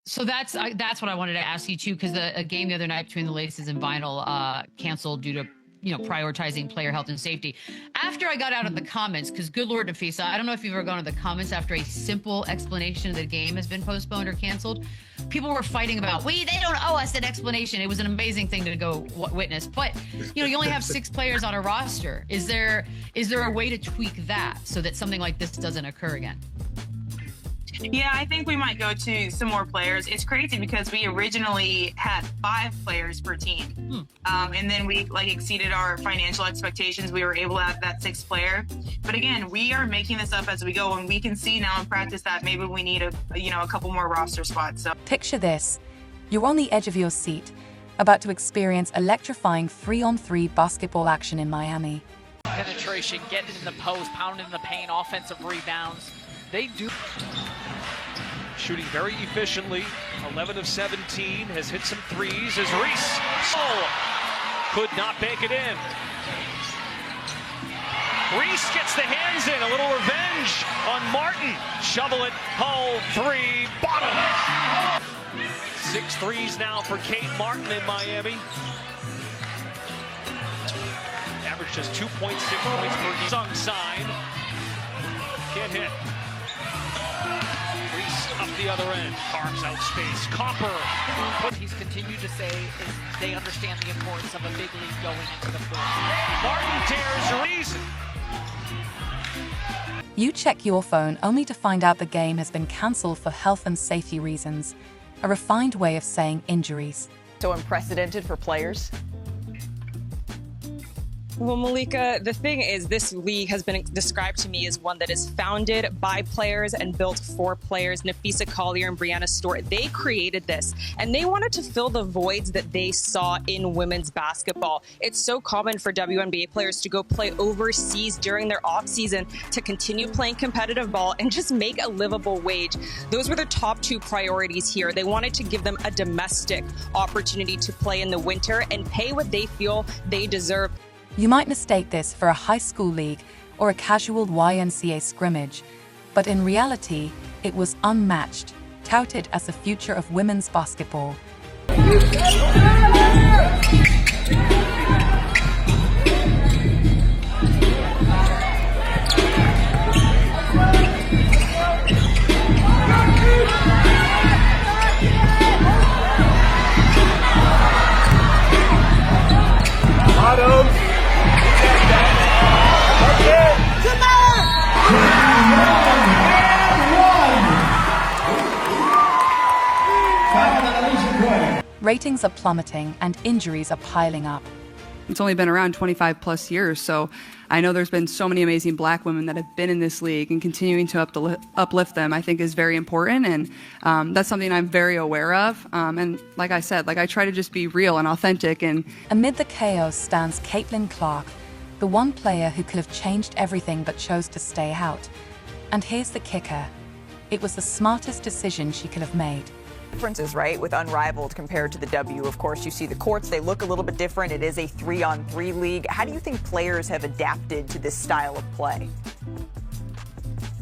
So that's what I wanted to ask you too, because a game the other night between the Laces and Vinyl canceled due to prioritizing player health and safety. After I got out of the comments, because good Lord, Nafisa, I don't know if you've ever gone to the comments after a simple explanation of the game has been postponed or canceled. People were fighting about, they don't owe us an explanation. It was an amazing thing to go witness. But you only have 6 players on a roster. Is there a way to tweak that so that something like this doesn't occur again? Yeah, I think we might go to some more players. It's crazy because we originally had 5 players per team. And then we exceeded our financial expectations. We were able to have that 6th player. But again, we are making this up as we go, and we can see now in practice that maybe we need a couple more roster spots. So picture this. You're on the edge of your seat, about to experience electrifying 3-on-3 basketball action in Miami. Penetration, getting in the post, pounding the paint, offensive rebounds. They do. Shooting very efficiently, 11 of 17, has hit some threes as Reese could not bank it in. Reese gets the hands in, a little revenge on Martin. Shovel it, Hull, 3, bottom. 6 threes now for Kate Martin in Miami. Average just 2.6 points per Sung sign. Can't hit. Up the other end, carves out space. Copper. What he's continued to say is they understand the importance of a big lead going into the fourth. Martin dares reason. You check your phone only to find out the game has been cancelled for health and safety reasons, a refined way of saying injuries. So unprecedented for players? Well, Malika, the thing is, this league has been described to me as one that is founded by players and built for players. Nafisa Collier and Brianna Stewart, they created this, and they wanted to fill the voids that they saw in women's basketball. It's so common for WNBA players to go play overseas during their off season to continue playing competitive ball and just make a livable wage. Those were the top 2 priorities here. They wanted to give them a domestic opportunity to play in the winter and pay what they feel they deserve. You might mistake this for a high school league or a casual YMCA scrimmage, but in reality, it was unmatched, touted as the future of women's basketball. Ratings are plummeting and injuries are piling up. It's only been around 25 plus years, so I know there's been so many amazing black women that have been in this league, and continuing to uplift them I think is very important, and that's something I'm very aware of. And like I said, I try to just be real and authentic. And amid the chaos stands Caitlin Clark, the one player who could have changed everything but chose to stay out. And here's the kicker. It was the smartest decision she could have made. Differences, right, with Unrivaled compared to the W. Of course, you see the courts, they look a little bit different. It is a 3-on-3 league. How do you think players have adapted to this style of play?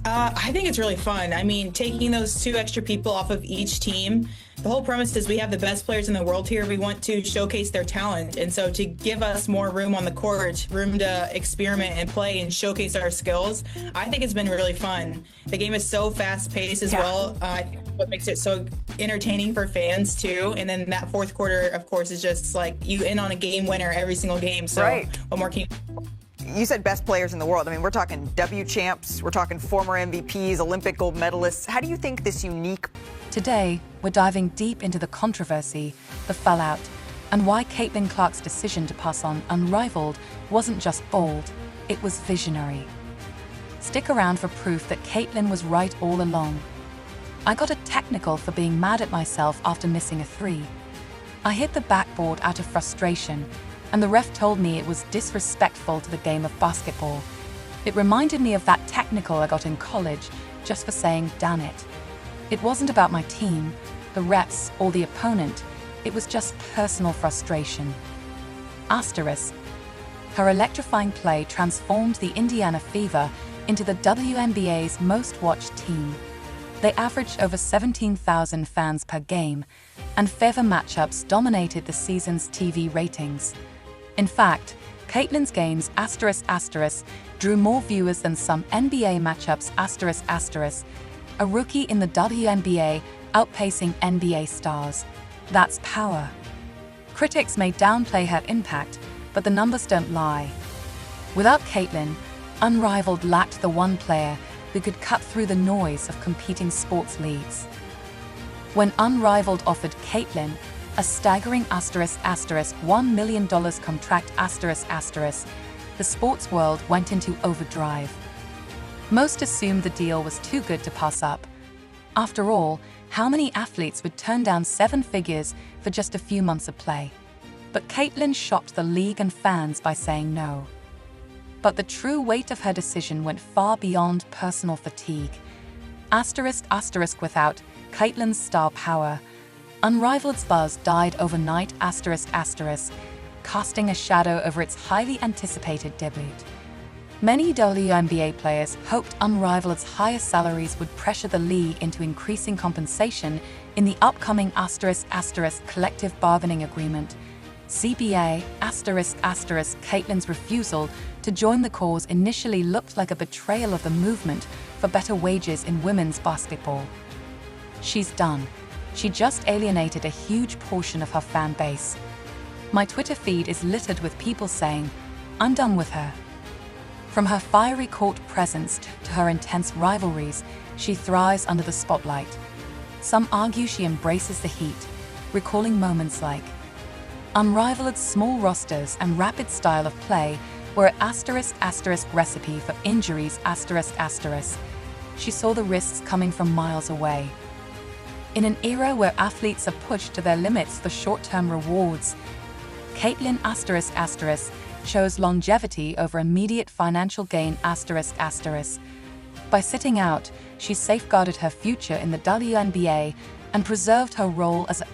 I think it's really fun. I mean, taking those 2 extra people off of each team, the whole premise is we have the best players in the world here. We want to showcase their talent. And so to give us more room on the court, room to experiment and play and showcase our skills, I think it's been really fun. The game is so fast-paced as well. I think what makes it so entertaining for fans, too. And then that 4th quarter, of course, is just like you in on a game winner every single game. So what more can you... You said best players in the world. I mean, we're talking W champs, we're talking former MVPs, Olympic gold medalists. How do you think this unique... Today, we're diving deep into the controversy, the fallout, and why Caitlin Clark's decision to pass on Unrivaled wasn't just bold, it was visionary. Stick around for proof that Caitlin was right all along. I got a technical for being mad at myself after missing a 3. I hit the backboard out of frustration, and the ref told me it was disrespectful to the game of basketball. It reminded me of that technical I got in college just for saying, damn it. It wasn't about my team, the refs, or the opponent. It was just personal frustration. Asterisk. Her electrifying play transformed the Indiana Fever into the WNBA's most watched team. They averaged over 17,000 fans per game, and fever matchups dominated the season's TV ratings. In fact, Caitlyn's games *** drew more viewers than some NBA matchups ***, a rookie in the WNBA outpacing NBA stars. That's power. Critics may downplay her impact, but the numbers don't lie. Without Caitlyn, Unrivaled lacked the one player who could cut through the noise of competing sports leagues. When Unrivaled offered Caitlyn a staggering $*$1 million contract ***, the sports world went into overdrive. Most assumed the deal was too good to pass up. After all, how many athletes would turn down 7 figures for just a few months of play? But Caitlyn shocked the league and fans by saying no. But the true weight of her decision went far beyond personal fatigue. ***, without Caitlyn's star power, Unrivaled's buzz died overnight ***, casting a shadow over its highly anticipated debut. Many WNBA players hoped Unrivaled's higher salaries would pressure the league into increasing compensation in the upcoming *** collective bargaining agreement. CBA ***, Caitlyn's refusal to join the cause initially looked like a betrayal of the movement for better wages in women's basketball. She's done. She just alienated a huge portion of her fan base. My Twitter feed is littered with people saying, "I'm done with her." From her fiery court presence to her intense rivalries, she thrives under the spotlight. Some argue she embraces the heat, recalling moments like Unrivaled's small rosters and rapid style of play were an *** recipe for injuries ***. She saw the risks coming from miles away. In an era where athletes are pushed to their limits for short-term rewards, Caitlyn *** chose longevity over immediate financial gain ***. By sitting out, she safeguarded her future in the WNBA and preserved her role as an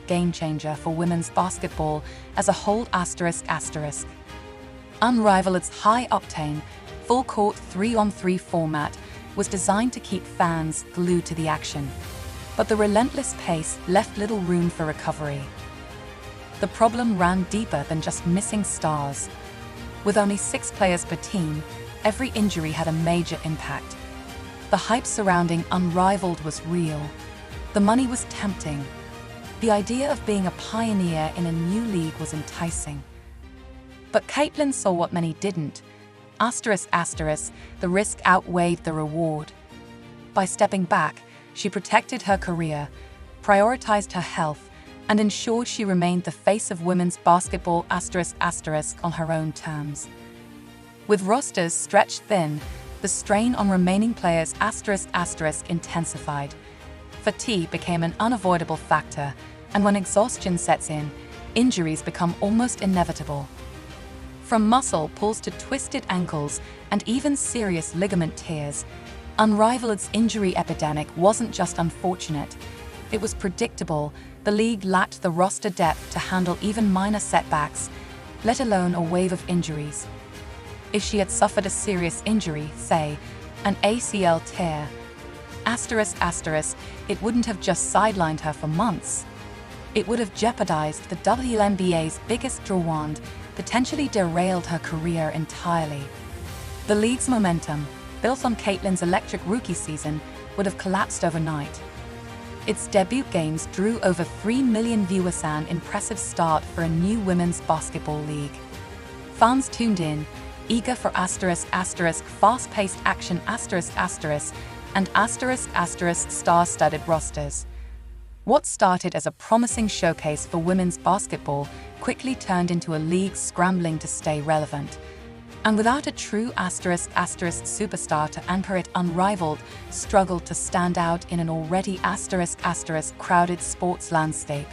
*** game changer for women's basketball as a whole ***. Unrivaled's high-octane, full-court 3-on-3 format was designed to keep fans glued to the action. But the relentless pace left little room for recovery. The problem ran deeper than just missing stars. With only 6 players per team, every injury had a major impact. The hype surrounding Unrivaled was real. The money was tempting. The idea of being a pioneer in a new league was enticing. But Caitlyn saw what many didn't. ***, the risk outweighed the reward. By stepping back, she protected her career, prioritized her health, and ensured she remained the face of women's basketball *** on her own terms. With rosters stretched thin, the strain on remaining players *** intensified. Fatigue became an unavoidable factor, and when exhaustion sets in, injuries become almost inevitable. From muscle pulls to twisted ankles and even serious ligament tears, Unrivaled's injury epidemic wasn't just unfortunate. It was predictable. The league lacked the roster depth to handle even minor setbacks, let alone a wave of injuries. If she had suffered a serious injury, say, an ACL tear, ***, it wouldn't have just sidelined her for months. It would have jeopardized the WNBA's biggest draw and potentially derailed her career entirely. The league's momentum, built on Caitlyn's electric rookie season, would have collapsed overnight. Its debut games drew over 3 million viewers, an impressive start for a new women's basketball league. Fans tuned in, eager for ***, fast-paced action ***, and *** star-studded rosters. What started as a promising showcase for women's basketball quickly turned into a league scrambling to stay relevant. And without a true *** superstar to anchor it, Unrivaled struggled to stand out in an already *** crowded sports landscape.